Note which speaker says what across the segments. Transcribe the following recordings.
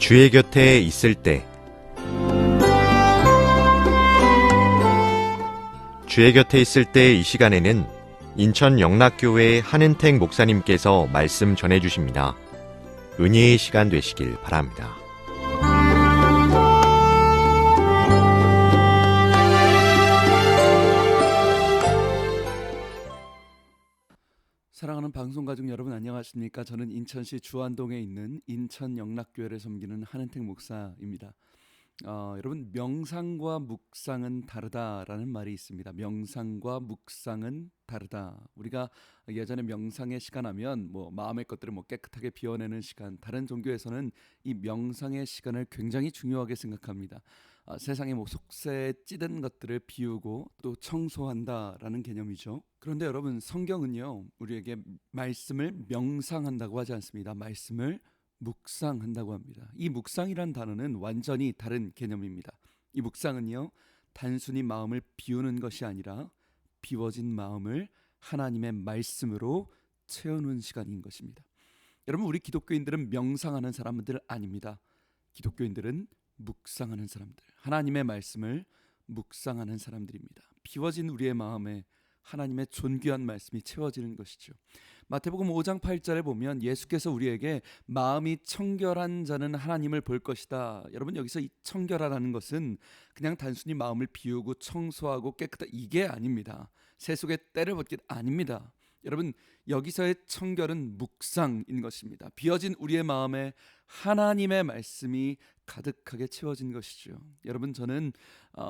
Speaker 1: 주의 곁에 있을 때 주의 곁에 있을 때 이 시간에는 인천 영락교회 한은택 목사님께서 말씀 전해주십니다. 은혜의 시간 되시길 바랍니다.
Speaker 2: 사랑하는 방송가족 여러분, 안녕하십니까? 저는 인천시 주안동에 있는 인천 영락교회를 섬기는 한은택 목사입니다. 여러분, 명상과 묵상은 다르다라는 말이 있습니다. 명상과 묵상은 다르다. 우리가 예전에 명상의 시간 하면 마음의 것들을 깨끗하게 비워내는 시간, 다른 종교에서는 이 명상의 시간을 굉장히 중요하게 생각합니다. 세상의 속세에 찌든 것들을 비우고 또 청소한다라는 개념이죠. 그런데 여러분, 성경은요, 우리에게 말씀을 명상한다고 하지 않습니다. 말씀을 묵상한다고 합니다. 이 묵상이란 단어는 완전히 다른 개념입니다. 이 묵상은요, 단순히 마음을 비우는 것이 아니라 비워진 마음을 하나님의 말씀으로 채우는 시간인 것입니다. 여러분, 우리 기독교인들은 명상하는 사람들 아닙니다. 기독교인들은 묵상하는 사람들, 하나님의 말씀을 묵상하는 사람들입니다. 비워진 우리의 마음에 하나님의 존귀한 말씀이 채워지는 것이죠. 마태복음 5장 8절에 보면 예수께서 우리에게 마음이 청결한 자는 하나님을 볼 것이다. 여러분, 여기서 이 청결하다는 것은 그냥 단순히 마음을 비우고 청소하고 깨끗하다, 이게 아닙니다. 세속의 때를 벗긴 아닙니다. 여러분, 여기서의 청결은 묵상인 것입니다. 비어진 우리의 마음에 하나님의 말씀이 가득하게 채워진 것이죠. 여러분, 저는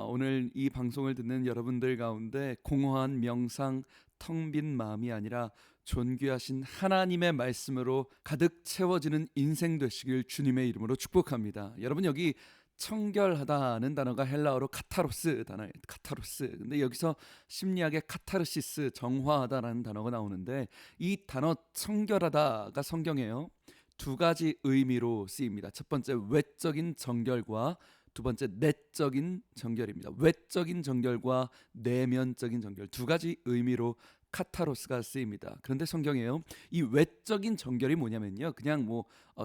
Speaker 2: 오늘 이 방송을 듣는 여러분들 가운데 공허한 명상, 텅 빈 마음이 아니라 존귀하신 하나님의 말씀으로 가득 채워지는 인생 되시길 주님의 이름으로 축복합니다. 여러분, 여기 청결하다는 단어가 헬라어로 카타로스 단어예요. 카타로스. 근데 여기서 심리학의 카타르시스, 정화하다라는 단어가 나오는데, 이 단어 청결하다가 성경에요, 두 가지 의미로 쓰입니다. 첫 번째, 외적인 정결과 두 번째, 내적인 정결입니다. 외적인 정결과 내면적인 정결, 두 가지 의미로 카타로스가 쓰입니다. 그런데 성경에요, 이 외적인 정결이 뭐냐면요, 그냥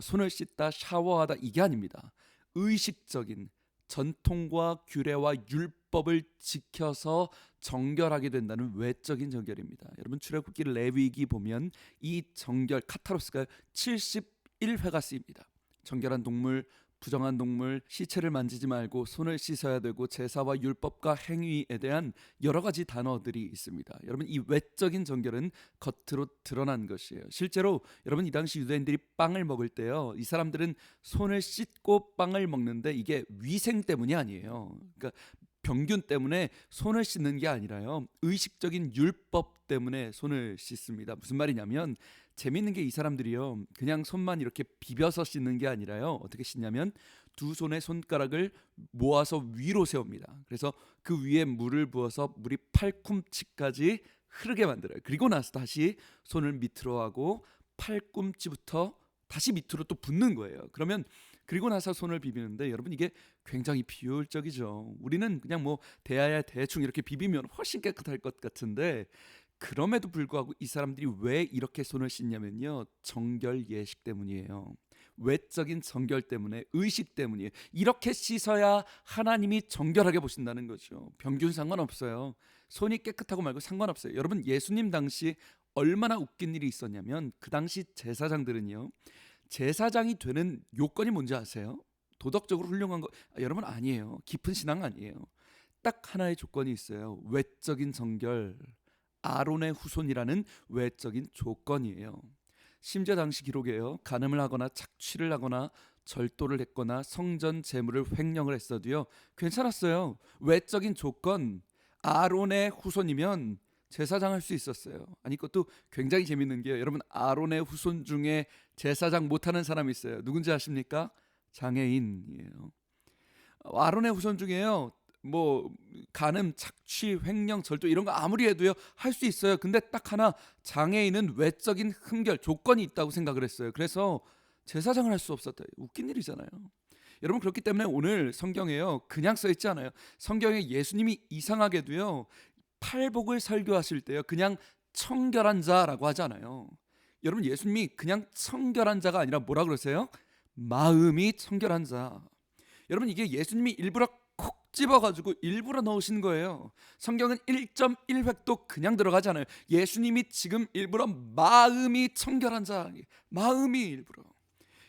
Speaker 2: 손을 씻다, 샤워하다, 이게 아닙니다. 의식적인 전통과 규례와 율법을 지켜서 정결하게 된다는 외적인 정결입니다. 여러분, 출애굽기 레위기 보면 이 정결 카타로스가 71회가 쓰입니다. 정결한 동물, 부정한 동물, 시체를 만지지 말고 손을 씻어야 되고, 제사와 율법과 행위에 대한 여러 가지 단어들이 있습니다. 여러분, 이 외적인 정결은 겉으로 드러난 것이에요. 실제로 여러분, 이 당시 유대인들이 빵을 먹을 때요, 이 사람들은 손을 씻고 빵을 먹는데 이게 위생 때문이 아니에요. 그러니까 병균 때문에 손을 씻는 게 아니라요, 의식적인 율법 때문에 손을 씻습니다. 무슨 말이냐면, 재밌는 게 이 사람들이요, 그냥 손만 이렇게 비벼서 씻는 게 아니라요, 어떻게 씻냐면 두 손의 손가락을 모아서 위로 세웁니다. 그래서 그 위에 물을 부어서 물이 팔꿈치까지 흐르게 만들어요. 그리고 나서 다시 손을 밑으로 하고 팔꿈치부터 다시 밑으로 또 붓는 거예요. 그러면 그리고 나서 손을 비비는데, 여러분, 이게 굉장히 비효율적이죠. 우리는 그냥 대야야 대충 이렇게 비비면 훨씬 깨끗할 것 같은데, 그럼에도 불구하고 이 사람들이 왜 이렇게 손을 씻냐면요, 정결 예식 때문이에요. 외적인 정결 때문에, 의식 때문이에요. 이렇게 씻어야 하나님이 정결하게 보신다는 거죠. 병균 상관없어요. 손이 깨끗하고 말고 상관없어요. 여러분, 예수님 당시 얼마나 웃긴 일이 있었냐면, 그 당시 제사장들은요, 제사장이 되는 요건이 뭔지 아세요? 도덕적으로 훌륭한 거 여러분 아니에요. 깊은 신앙 아니에요. 딱 하나의 조건이 있어요. 외적인 정결, 아론의 후손이라는 외적인 조건이에요. 심지어 당시 기록에요, 간음을 하거나 착취를 하거나 절도를 했거나 성전 재물을 횡령을 했어도요, 괜찮았어요. 외적인 조건, 아론의 후손이면 제사장 할 수 있었어요. 아니, 그것도 굉장히 재밌는 게요, 여러분, 아론의 후손 중에 제사장 못하는 사람이 있어요. 누군지 아십니까? 장애인이에요. 아론의 후손 중에요, 간음, 착취, 횡령, 절도 이런 거 아무리 해도요 할 수 있어요. 근데 딱 하나, 장애인은 외적인 흠결, 조건이 있다고 생각을 했어요. 그래서 제사장을 할 수 없었다. 웃긴 일이잖아요. 여러분, 그렇기 때문에 오늘 성경에요, 그냥 써 있지 않아요. 성경에 예수님이 이상하게도요, 팔복을 설교하실 때요, 그냥 청결한 자라고 하지 않아요. 여러분, 예수님이 그냥 청결한 자가 아니라 뭐라 그러세요? 마음이 청결한 자. 여러분, 이게 예수님이 일부러 콕 집어가지고 일부러 넣으신 거예요. 성경은 1.1획도 그냥 들어가지 않아요. 예수님이 지금 일부러 마음이 청결한 자, 마음이 일부러.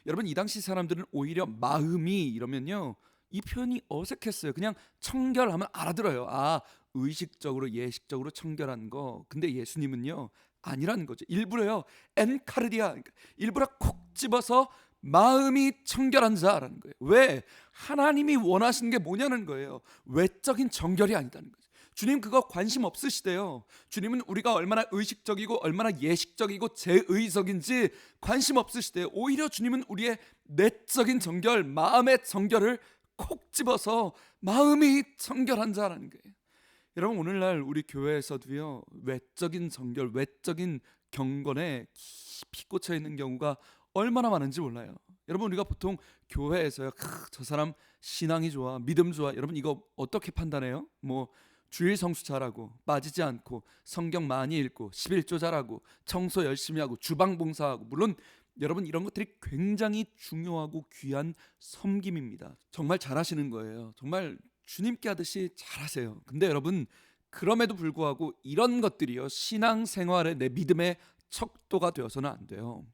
Speaker 2: 여러분, 이 당시 사람들은 오히려 마음이 이러면요, 이 표현이 어색했어요. 그냥 청결하면 알아들어요. 아, 의식적으로 예식적으로 청결한 거. 근데 예수님은요, 아니라는 거죠. 일부러요, 엔카르디아, 그러니까 일부러 콕 집어서 마음이 청결한 자라는 거예요. 왜? 하나님이 원하시는 게 뭐냐는 거예요. 외적인 정결이 아니다는 거죠. 주님 그거 관심 없으시대요. 주님은 우리가 얼마나 의식적이고 얼마나 예식적이고 제의적인지 관심 없으시대요. 오히려 주님은 우리의 내적인 정결, 마음의 정결을 콕 집어서 마음이 청결한 자라는 거예요. 여러분, 오늘날 우리 교회에서도요, 외적인 정결, 외적인 경건에 깊이 꽂혀 있는 경우가 얼마나 많은지 몰라요. 여러분, 우리가 보통 교회에서요, 저 사람 신앙이 좋아, 믿음 좋아. 여러분, 이거 어떻게 판단해요? 뭐 주일 성수 잘하고, 빠지지 않고, 성경 많이 읽고, 11조 잘하고, 청소 열심히 하고, 주방 봉사하고. 물론 여러분, 이런 것들이 굉장히 중요하고 귀한 섬김입니다. 정말 잘하시는 거예요. 정말 주님께 하듯이 잘하세요. 근데 여러분, 그럼에도 불구하고 이런 것들이요, 신앙생활의 내 믿음의 척도가 되어서는 안 돼요.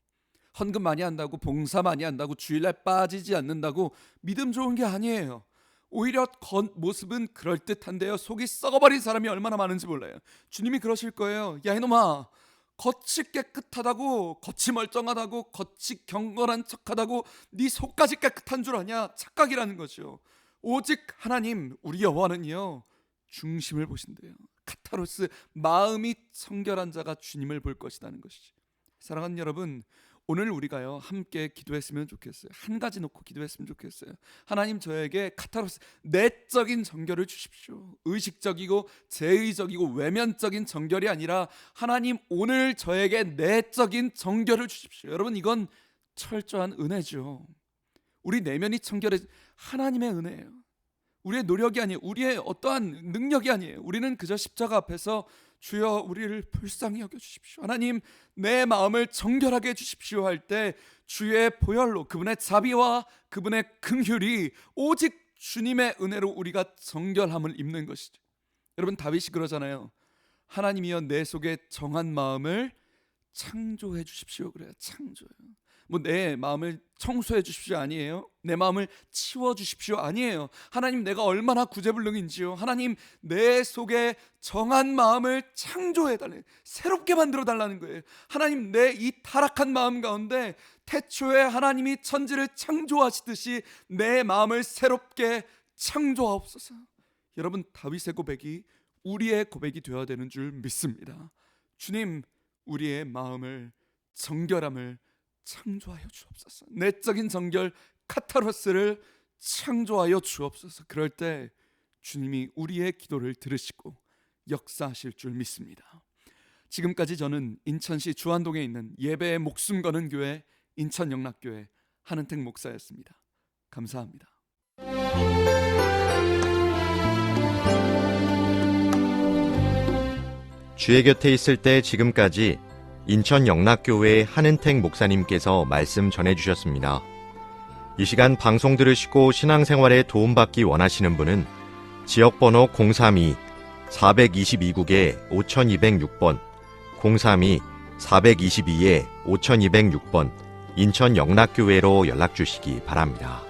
Speaker 2: 헌금 많이 한다고, 봉사 많이 한다고, 주일날 빠지지 않는다고 믿음 좋은 게 아니에요. 오히려 겉모습은 그럴듯한데요, 속이 썩어버린 사람이 얼마나 많은지 몰라요. 주님이 그러실 거예요. 야, 이놈아, 겉이 깨끗하다고, 겉이 멀쩡하다고, 겉이 경건한 척하다고 네 속까지 깨끗한 줄 아냐? 착각이라는 거죠. 오직 하나님, 우리 여호와는요, 중심을 보신대요. 카타로스, 마음이 청결한 자가 주님을 볼 것이라는 것이죠. 사랑하는 여러분, 오늘 우리가요, 함께 기도했으면 좋겠어요. 한 가지 놓고 기도했으면 좋겠어요. 하나님, 저에게 카타로스, 내적인 정결을 주십시오. 의식적이고 제의적이고 외면적인 정결이 아니라 하나님, 오늘 저에게 내적인 정결을 주십시오. 여러분, 이건 철저한 은혜죠. 우리 내면이 청결해 하나님의 은혜예요. 우리의 노력이 아니에요. 우리의 어떠한 능력이 아니에요. 우리는 그저 십자가 앞에서 주여 우리를 불쌍히 여겨주십시오, 하나님 내 마음을 정결하게 해주십시오 할 때 주의 보혈로, 그분의 자비와 그분의 긍휼이, 오직 주님의 은혜로 우리가 정결함을 입는 것이죠. 여러분, 다윗이 그러잖아요. 하나님이여 내 속에 정한 마음을 창조해 주십시오. 그래요. 창조요. 뭐 내 마음을 청소해 주십시오 아니에요. 내 마음을 치워 주십시오 아니에요. 하나님, 내가 얼마나 구제불능인지요. 하나님, 내 속에 정한 마음을 창조해 달래, 새롭게 만들어 달라는 거예요. 하나님, 내 이 타락한 마음 가운데 태초에 하나님이 천지를 창조하시듯이 내 마음을 새롭게 창조하옵소서. 여러분, 다윗의 고백이 우리의 고백이 되어야 되는 줄 믿습니다. 주님, 우리의 마음을, 정결함을 창조하여 주옵소서. 내적인 정결, 카타로스를 창조하여 주옵소서. 그럴 때 주님이 우리의 기도를 들으시고 역사하실 줄 믿습니다. 지금까지 저는 인천시 주안동에 있는 예배에 목숨 거는 교회 인천영락교회 한은택 목사였습니다. 감사합니다.
Speaker 1: 주의 곁에 있을 때 지금까지 인천 영락교회 한은택 목사님께서 말씀 전해주셨습니다. 이 시간 방송 들으시고 신앙생활에 도움받기 원하시는 분은 지역번호 032-422국에 5206번, 032-422-5206번 인천 영락교회로 연락주시기 바랍니다.